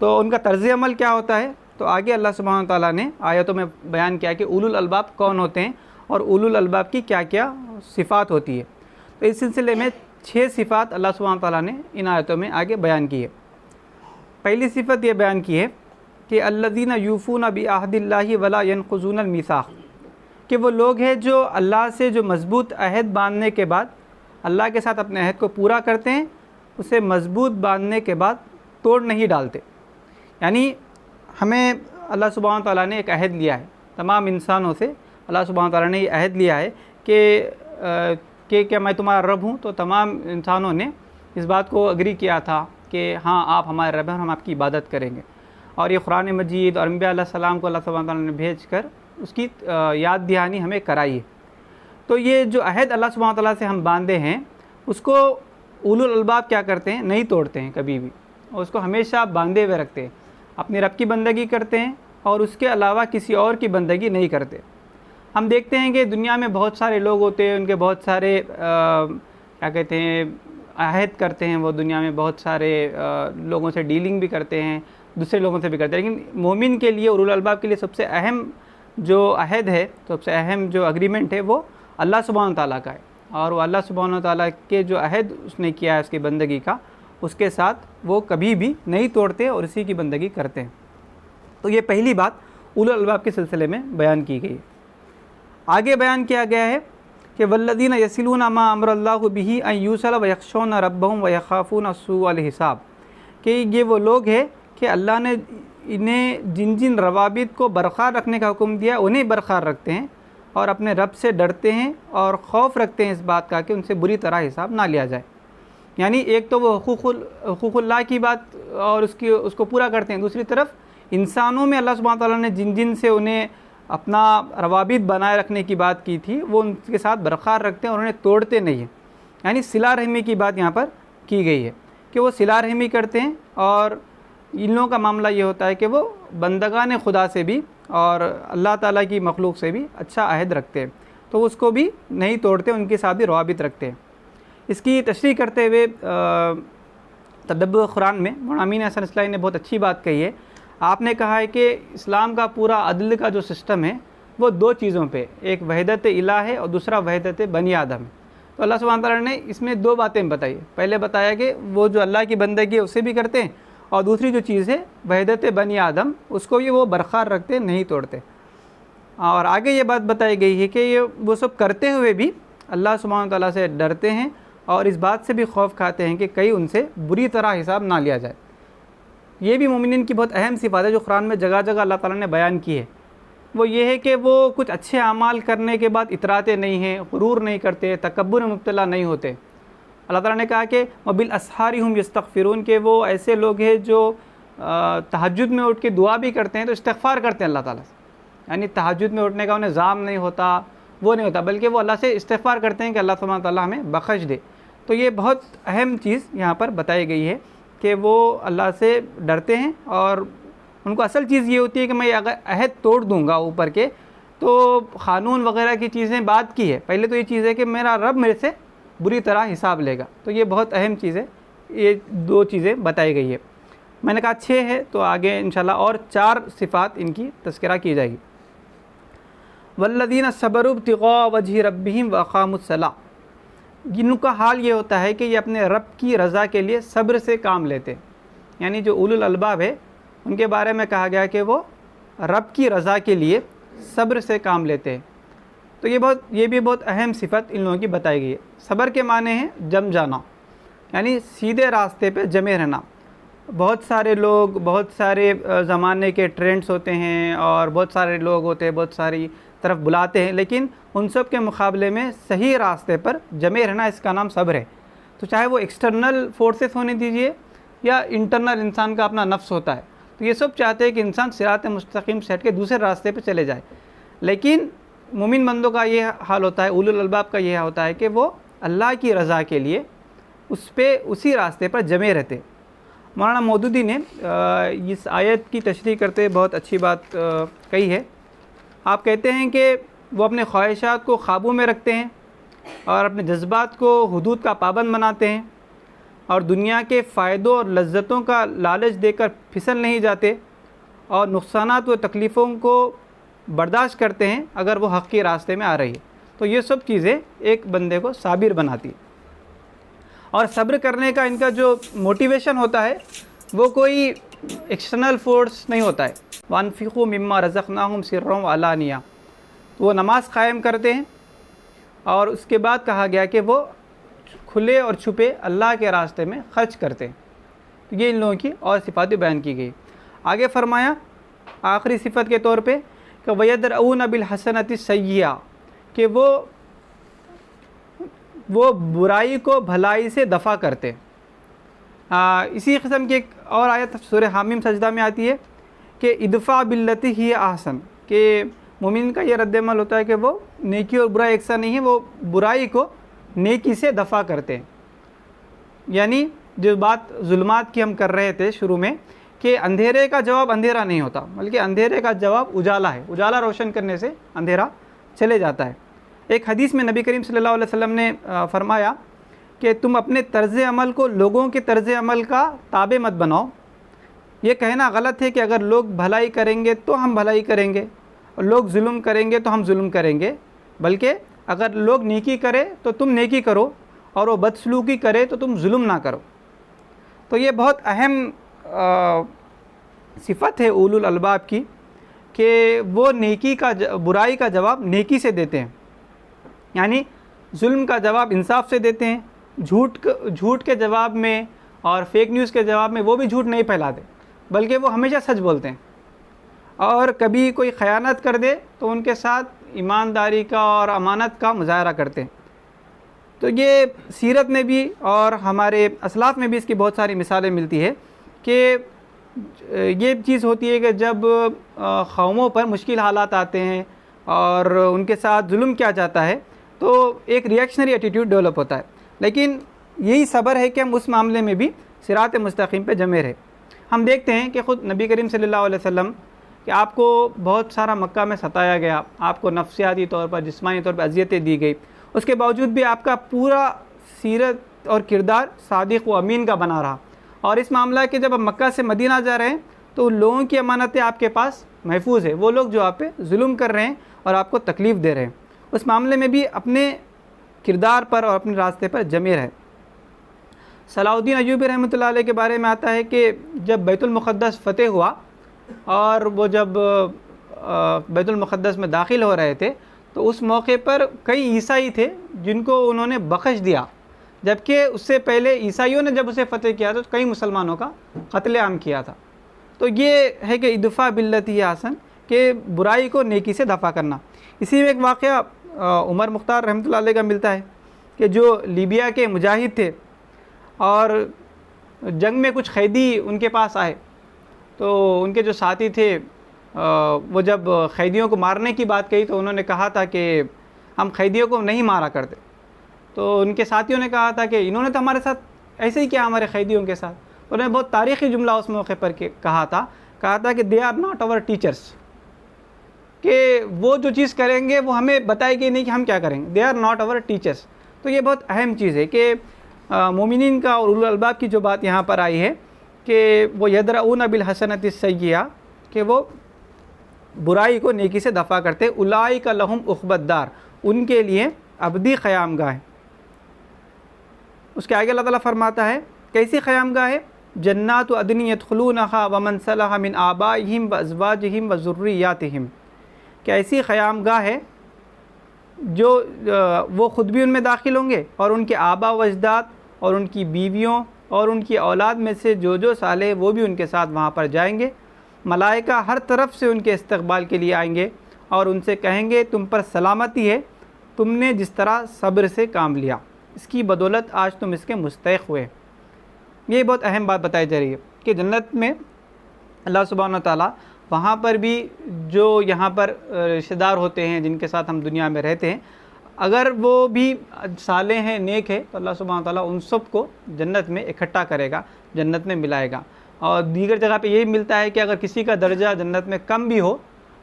तो उनका तर्ज़ अमल क्या होता है, तो आगे अल्लाह सुब्हानहू व तआला ने आयतों में बयान किया कि उलुल अलबाब कौन होते हैं और उलुल अलबाब की क्या क्या सिफ़ात होती है। तो इस सिलसिले में 6 सिफ़ात अल्लाह सुब्हानहू व तआला ने इन आयतों में आगे बयान की है। पहली सिफ़त ये बयान की है कि अल्लज़ीना यूफ़ूना बिअहदिल्लाहि वला यनक़ुज़ूनल मीसाक़, कि वो लोग हैं जो अल्लाह से जो मज़बूत अहद बांधने के बाद अल्लाह के साथ अपने अहद को पूरा करते हैं, उसे मज़बूत बांधने के बाद तोड़ नहीं डालते। यानी हमें अल्लाह सुब्हानहू व तआला ने एक अहद लिया है, तमाम इंसानों से अल्लाह सुब्हानहू व तआला ने ये अहद लिया है कि क्या मैं तुम्हारा रब हूँ। तो तमाम इंसानों ने इस बात को अग्री किया था कि हाँ आप हमारे रब हैं और हम आपकी इबादत करेंगे। और ये कुरान मजीद और अंबिया अलैहिस्सलाम को अल्लाह सुब्हानहू व तआला ने भेज कर उसकी याद दहानी हमें कराई है। तो ये जो अहद अल्लाह सुब्हानहू व तआला से हम बांधे हैं, उसको उलुल अलबाब क्या करते हैं, नहीं तोड़ते हैं कभी भी, और उसको हमेशा बांधे हुए रखते हैं। अपने रब की बंदगी करते हैं और उसके अलावा किसी और की बंदगी नहीं करते। हम देखते हैं कि दुनिया में बहुत सारे लोग होते हैं, उनके बहुत सारे क्या कहते हैं अहद करते हैं, वो दुनिया में बहुत सारे लोगों से डीलिंग भी करते हैं, दूसरे लोगों से भी करते हैं। लेकिन मोमिन के लिए, उलुल अलबाब के लिए सबसे अहम जो अहद है, सबसे अहम जो अग्रीमेंट है, वो अल्लाह सुब्हानहू व तआला का है। और वो अल्लाह सुब्हानहू व तआला के जो अहद उसने किया है उसकी बंदगी का, उसके साथ वो कभी भी नहीं तोड़ते और इसी की बंदगी करते हैं। तो ये पहली बात उलुल अलबाब के सिलसिले में बयान की गई। आगे बयान किया गया है कि वल्लज़ीना यसिलूना मा अमरल्लाहु बिही अन यूसला व यख़शौना रब्बहुम व यख़ाफ़ूना सूअल हिसाब, कि ये वो लोग हैं कि अल्लाह ने इन्हें जिन जिन रवाबित को बरक़रार रखने का हुक्म दिया उन्हें बरक़रार रखते हैं और अपने रब से डरते हैं और खौफ रखते हैं इस बात का कि उनसे बुरी तरह हिसाब ना लिया जाए। यानी एक तो वो हुकूक़ुल्लाह की बात और उसको पूरा करते हैं, दूसरी तरफ इंसानों में अल्लाह सुब्हानहू व तआला ने जिन जिन से उन्हें अपना रवाबित बनाए रखने की बात की थी वो उनके साथ बरक़रार रखते हैं और उन्हें तोड़ते नहीं हैं। यानी सिला रहमी की बात यहाँ पर की गई है कि वो सिला रहमी करते हैं। और इन लोगों का मामला ये होता है कि वो बंदगान खुदा से भी और अल्लाह ताला की मखलूक से भी अच्छा अहद रखते हैं, तो उसको भी नहीं तोड़ते, उनके साथ भी रवाबित रखते हैं। इसकी तशरीह करते हुए तदब्बुर कुरान में मौलाना अमीन हसन इस्लाही ने बहुत अच्छी बात कही है। आपने कहा है कि इस्लाम का पूरा अदल का जो सिस्टम है वो 2 चीज़ों पे, एक वहदत इलाह है और दूसरा वहदत बनी आदम है। तो अल्लाह सुब्हानहू व तआला ने इसमें 2 बातें बताई। पहले बताया कि वो जो अल्लाह की बंदगी है उसे भी करते हैं, और दूसरी जो चीज़ है वहदत बनी आदम, उसको भी वो बरक़रार रखते, नहीं तोड़ते। और आगे ये बात बताई गई है कि ये वो सब करते हुए भी अल्लाह सुब्हानहू व तआला से डरते हैं और इस बात से भी खौफ खाते हैं कि कहीं उनसे बुरी तरह हिसाब ना लिया जाए। ये भी मोमिनीन की बहुत अहम सिफ़ात है जो कुरान में जगह जगह अल्लाह ताला ने बयान की है। वो ये है कि वो कुछ अच्छे अमाल करने के बाद इतराते नहीं हैं, गुरूर नहीं करते, तकब्बुर में मुब्तला नहीं होते। अल्लाह ताला ने कहा कि वबिल अस्हारी हुम यस्तग़फ़िरून, के वो ऐसे लोग हैं जो तहज्जुद में उठ के दुआ भी करते हैं तो इस्तिग़फ़ार करते हैं अल्लाह ताला से। यानी तहज्जुद में उठने का उन्हें ज़ाम नहीं होता, वो नहीं होता, बल्कि वो अल्लाह से इस्तिग़फ़ार करते हैं कि अल्लाह सुब्हानहू व तआला हमें बख्श दे। तो ये बहुत अहम चीज़ यहाँ पर बताई गई है कि वो अल्लाह से डरते हैं और उनको असल चीज़ ये होती है कि मैं अगर अहद तोड़ दूँगा ऊपर के, तो क़ानून वग़ैरह की चीज़ें बात की है, पहले तो ये चीज़ है कि मेरा रब मेरे से बुरी तरह हिसाब लेगा। तो ये बहुत अहम चीज़ है, ये 2 चीज़ें बताई गई है। मैंने कहा 6 है, तो आगे इंशाल्लाह और 4 सिफ़ात इनकी तज़किरा की जाएगी। वल्लज़ीना सबरू इब्तिग़ा वजहि रब्बिहिम व अक़ामुस्सलाह, जिनका हाल ये होता है कि ये अपने रब की रज़ा के लिए सब्र से काम लेते हैं। यानी जो उलुल अलबाब है उनके बारे में कहा गया कि वो रब की रज़ा के लिए सब्र से काम लेते हैं। तो ये भी बहुत अहम सिफ़त इन लोगों की बताई गई है। सब्र के माने हैं जम जाना, यानी सीधे रास्ते पे जमे रहना। बहुत सारे लोग, बहुत सारे ज़माने के ट्रेंड्स होते हैं और बहुत सारे लोग होते हैं, बहुत सारी तरफ बुलाते हैं, लेकिन उन सब के मुकाबले में सही रास्ते पर जमे रहना, इसका नाम सब्र है। तो चाहे वो एक्सटर्नल फोर्सेस होने दीजिए या इंटरनल इंसान का अपना नफ्स होता है, तो ये सब चाहते हैं कि इंसान सिरात मुस्तकीम से हट के दूसरे रास्ते पर चले जाए। लेकिन मोमिन बंदों का ये हाल होता है, उलुल अलबाब का ये होता है कि वो अल्लाह की रज़ा के लिए उसी रास्ते पर जमे रहते। मौलाना मौदूदी ने इस आयत की तशरीह करते बहुत अच्छी बात कही है। आप कहते हैं कि वो अपने ख्वाहिशात को काबू में रखते हैं और अपने जज्बात को हुदूद का पाबंद बनाते हैं और दुनिया के फ़ायदों और लज्जतों का लालच देकर फिसल नहीं जाते और नुकसानात व तकलीफ़ों को बर्दाश्त करते हैं अगर वो हक़ के रास्ते में आ रही है। तो ये सब चीज़ें एक बंदे को साबिर बनाती है। और सब्र करने का इनका जो मोटिवेशन होता है वो कोई एक्सटर्नल फोर्स नहीं होता है। वअनफ़िक़ू मिम्मा रज़क़नाहुम सिर्रन व अलानिया, तो वो नमाज़ कायम करते हैं और उसके बाद कहा गया कि वो खुले और छुपे अल्लाह के रास्ते में खर्च करते हैं। तो ये इन लोगों की और सिफ़ातें बयान की गई। आगे फरमाया आखिरी सिफ़त के तौर पे कि वयदरऊन बिल हसनति सय्यिआ, कि वो बुराई को भलाई से दफ़ा करते। इसी किस्म की एक और आयत सूरह हामीम सजदा में आती है कि इदफ़ा बिल्लती ही आहसन, कि मोमिन का ये रद्द-ए-अमल होता है कि वो नेकी और बुराई एक सा नहीं है, वो बुराई को नेकी से दफ़ा करते हैं। यानी जो बात जुल्मात की हम कर रहे थे शुरू में कि अंधेरे का जवाब अंधेरा नहीं होता, बल्कि अंधेरे का जवाब उजाला है। उजाला रोशन करने से अंधेरा चले जाता है। एक हदीस में नबी करीम सल्लल्लाहु अलैहि वसल्लम ने फरमाया कि तुम अपने तर्ज़ अमल को लोगों के तर्ज़ अमल का ताबे मत बनाओ। ये कहना गलत है कि अगर लोग भलाई करेंगे तो हम भलाई करेंगे और लोग जुल्म करेंगे तो हम जुल्म करेंगे, बल्कि अगर लोग नेकी करें तो तुम नेकी करो और वो बदसलूकी करे तो तुम जुल्म ना करो। तो ये बहुत अहम सिफ़त है उलुल अलबाब की कि वो नेकी का बुराई का जवाब नेकी से देते हैं, यानी जुल्म का जवाब इंसाफ से देते हैं। झूठ के जवाब में और फेक न्यूज़ के जवाब में वो भी झूठ नहीं फैलाते, बल्कि वो हमेशा सच बोलते हैं। और कभी कोई ख़यानत कर दे तो उनके साथ ईमानदारी का और अमानत का मुजाहरा करते हैं। तो ये सीरत में भी और हमारे असलाफ़ में भी इसकी बहुत सारी मिसालें मिलती है कि ये चीज़ होती है कि जब कौमों पर मुश्किल हालात आते हैं और उनके साथ जुल्म किया जाता है तो एक रिएक्शनरी एटीट्यूड डेवलप होता है। लेकिन यही सब्र है कि हम उस मामले में भी सिरात मुस्तकीम पे जमे रहे। हम देखते हैं कि ख़ुद नबी करीम सल्लल्लाहु अलैहि वसल्लम कि आपको बहुत सारा मक्का में सताया गया, आपको नफ्सियाती तौर पर जिस्मानी तौर पर अजियतें दी गई, उसके बावजूद भी आपका पूरा सीरत और किरदार सादिक़ व अमीन का बना रहा। और इस मामला कि जब आप मक्का से मदीना जा रहे हैं तो लोगों की अमानतें आपके पास महफूज है। वो लोग जो आप पे जुल्म कर रहे हैं और आपको तकलीफ़ दे रहे हैं, उस मामले में भी अपने किरदार पर और अपने रास्ते पर जमे रहे। सलाहुद्दीन अय्यूबी रहमतुल्लाह अलैह के बारे में आता है कि जब बैतुल मुक़द्दस फ़तेह हुआ और वो जब बैतुल मुक़द्दस में दाखिल हो रहे थे तो उस मौके पर कई ईसाई थे जिनको उन्होंने बख्श दिया, जबकि उससे पहले ईसाइयों ने जब उसे फ़तेह किया तो कई मुसलमानों का क़त्ल-ए-आम किया था। तो ये है कि इदफ़ा बिल्लती आसन, के बुराई को नेकी से दफ़ा करना। इसी में एक वाक़या उमर मुख्तार रहमतुल्लाह अलैह का मिलता है कि जो लीबिया के मुजाहिद थे और जंग में कुछ कैदी उनके पास आए, तो उनके जो साथी थे वो जब कैदियों को मारने की बात कही तो उन्होंने कहा था कि हम कैदियों को नहीं मारा करते। तो उनके साथियों ने कहा था कि इन्होंने तो हमारे साथ ऐसे ही किया हमारे कैदियों के साथ। तो उन्होंने बहुत तारीख़ी जुमला उस मौके पर कहा था कि they are not our teachers, कि वो जो चीज़ करेंगे वो हमें बताएगी नहीं कि हम क्या करेंगे, they are not our teachers. तो ये बहुत अहम चीज़ है कि मोमिनीन का और उलुल अलबाब की जो बात यहाँ पर आई है कि वो यदरऊन बिल हसनति सय्यिआ, कि वो बुराई को नेकी से दफ़ा करते। उलाइका लहुम उक़बद्दार, उनके लिए अबदी क़यामगाह है। उसके आगे अल्लाह ताला फरमाता है कैसी क़यामगाह है, जन्नातु अदनी यदखुलूनहा व मन सलहा मिन आबाइहिम व अज़वाजिहिम व ज़ुर्रिय्यातिहिम, कि ऐसी क़यामगाह है जो वो ख़ुद भी उनमें दाखिल होंगे और उनके आबा व अजदाद और उनकी बीवियों और उनकी औलाद में से जो साले वो भी उनके साथ वहाँ पर जाएंगे। मलाइका हर तरफ से उनके इस्तक़बाल के लिए आएंगे और उनसे कहेंगे तुम पर सलामती है, तुमने जिस तरह सब्र से काम लिया, इसकी बदौलत आज तुम इसके मुस्तहिक़ हुए। ये बहुत अहम बात बताई जा रही है कि जन्नत में अल्लाह सुब्हानहू व तआला वहाँ पर भी जो यहाँ पर रिश्तेदार होते हैं जिनके साथ हम दुनिया में रहते हैं, अगर वो भी साले हैं, नेक है, तो अल्लाह सुब्हानहू व तआला उन सब को जन्नत में इकट्ठा करेगा, जन्नत में मिलाएगा। और दीगर जगह पे यही मिलता है कि अगर किसी का दर्जा जन्नत में कम भी हो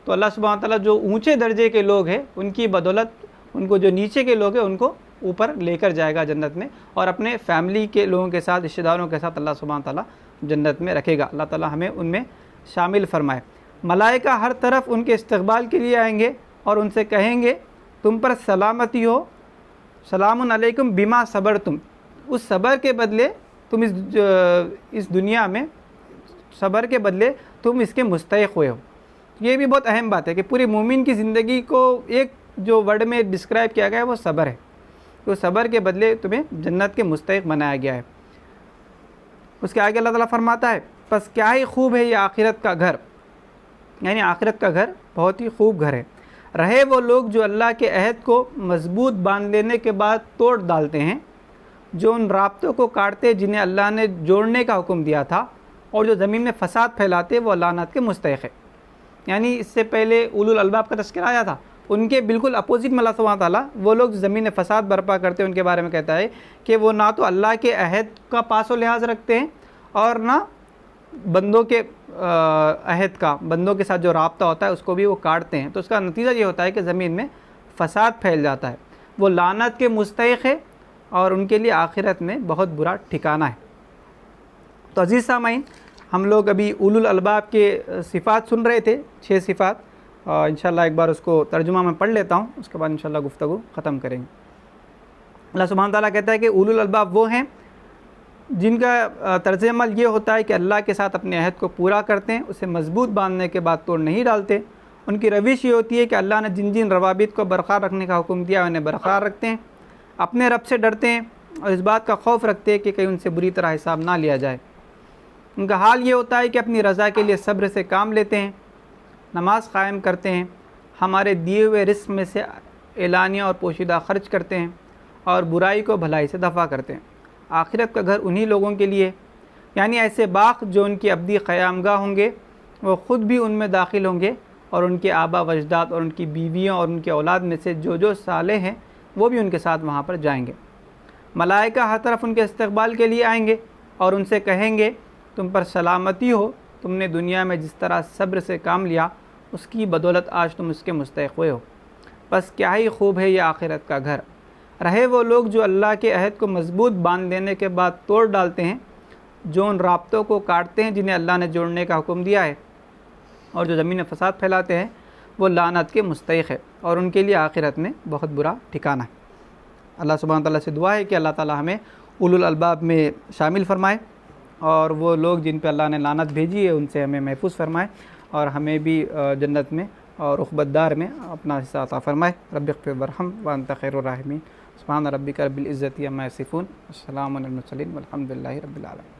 तो अल्लाह सुब्हानहू व तआला जो ऊँचे दर्जे के लोग हैं उनकी बदौलत उनको जो नीचे के लोग हैं उनको ऊपर लेकर जाएगा जन्नत में, और अपने फैमिली के लोगों के साथ, रिश्तेदारों के साथ अल्लाह सुब्हानहू ताला जन्नत में रखेगा। अल्लाह ताला हमें उनमें शामिल फरमाए। मलाइका हर तरफ उनके इस्तकबाल के लिए आएंगे और उनसे कहेंगे तुम पर सलामती हो, सलामुन अलैकुम बिमा सबर तुम, उस सबर के बदले तुम इस दुनिया में सबर के बदले तुम इसके मुस्तहिक हुए हो। ये भी बहुत अहम बात है कि पूरी मोमिन की ज़िंदगी को एक जो वर्ड में डिस्क्राइब किया गया है वो सबर है, तो सबर के बदले तुम्हें जन्नत के मुस्तहिक बनाया गया है। उसके आगे अल्लाह ताला फरमाता है बस क्या ही खूब है ये आखिरत का घर, यानी आखिरत का घर बहुत ही खूब घर है। रहे वो लोग जो अल्लाह के अहद को मजबूत बांध लेने के बाद तोड़ डालते हैं, जो उन राब्तों को काटते जिन्हें अल्लाह ने जोड़ने का हुक्म दिया था, और जो ज़मीन में फ़साद फैलाते वो लानत के मुस्तहिक है। यानी इससे पहले उलुल अलबाब का तज़किरा आया था, उनके बिल्कुल अपोजिट में अल्लाह सुब्हानहू ताला वो लोग ज़मीन में फ़साद बर्पा करते हैं उनके बारे में कहता है कि वो ना तो अल्लाह के अहद का पास व लिहाज रखते हैं और ना बंदों के अहद का, बंदों के साथ जो राब्ता होता है उसको भी वो काटते हैं। तो उसका नतीजा ये होता है कि ज़मीन में फ़साद फैल जाता है, वो लानत के मुस्तहिक है और उनके लिए आखिरत में बहुत बुरा ठिकाना है। तो अज़ीज़ सामाईन, हम लोग अभी उलुल अलबाब के सिफ़ात सुन रहे थे, 6 सिफ़ात। इंशाल्लाह एक बार उसको तर्जुमा में पढ़ लेता हूँ, उसके बाद इंशाल्लाह गुफ्तगू ख़त्म करेंगे। अल्लाह सुब्हानहू ताला कहता है कि उलुल अलबाब वो हैं जिनका तर्ज़ अमल ये होता है कि अल्लाह के साथ अपने अहद को पूरा करते हैं, उसे मजबूत बांधने के बाद तोड़ नहीं डालते। उनकी रविश ये होती है कि अल्लाह ने जिन जिन रवाबित को बरकरार रखने का हुक्म दिया उन्हें बरकरार रखते हैं, अपने रब से डरते हैं और इस बात का खौफ रखते हैं कि कहीं उनसे बुरी तरह हिसाब ना लिया जाए। उनका हाल ये होता है कि अपनी रज़ा के लिए सब्र से काम लेते हैं, नमाज कायम करते हैं, हमारे दिए हुए रिस्क में से एलानिया और पोशीदा ख़र्च करते हैं और बुराई को भलाई से दफ़ा करते हैं। आखिरत का घर उन्हीं लोगों के लिए, यानी ऐसे बाग जो उनकी अब्दी क़यामगाह होंगे, वो ख़ुद भी उनमें दाखिल होंगे और उनके आबा वजदाद और उनकी बीवियाँ और उनके औलाद में से जो जो साले हैं वो भी उनके साथ वहाँ पर जाएंगे। मलाइका हर तरफ उनके इस्तकबाल के लिए आएंगे और उनसे कहेंगे तुम पर सलामती हो, तुमने दुनिया में जिस तरह सब्र से काम लिया उसकी बदौलत आज तुम उसके मुस्तहिक हुए हो। बस क्या ही खूब है ये आखिरत का घर। रहे वो लोग जो अल्लाह के अहद को मजबूत बांध देने के बाद तोड़ डालते हैं, जो उन राब्तों को काटते हैं जिन्हें अल्लाह ने जोड़ने का हुक्म दिया है, और जो ज़मीन में फ़साद फैलाते हैं वो लानत के मुस्तहिक है और उनके लिए आखिरत में बहुत बुरा ठिकाना है। अल्लाह सुब्हानहू ताला से दुआ है कि अल्लाह ताला हमें उलुल अलबाब में शामिल फरमाए और वो लोग जिन पे अल्लाह ने लानत भेजी है उनसे हमें महफूज फरमाए और हमें भी जन्नत में और उख़बतदार में अपना हिस्सा अता फरमाए। रब्बिग़फिर वरहम व अंत खैरुर राहिमीन। सुब्हान रब्बिका रब्बिल इज़्ज़ति अम्मा यसिफ़ून। अस्सलामु अलैकुम वल्हम्दुलिल्लाहि रब्बिल आलमीन।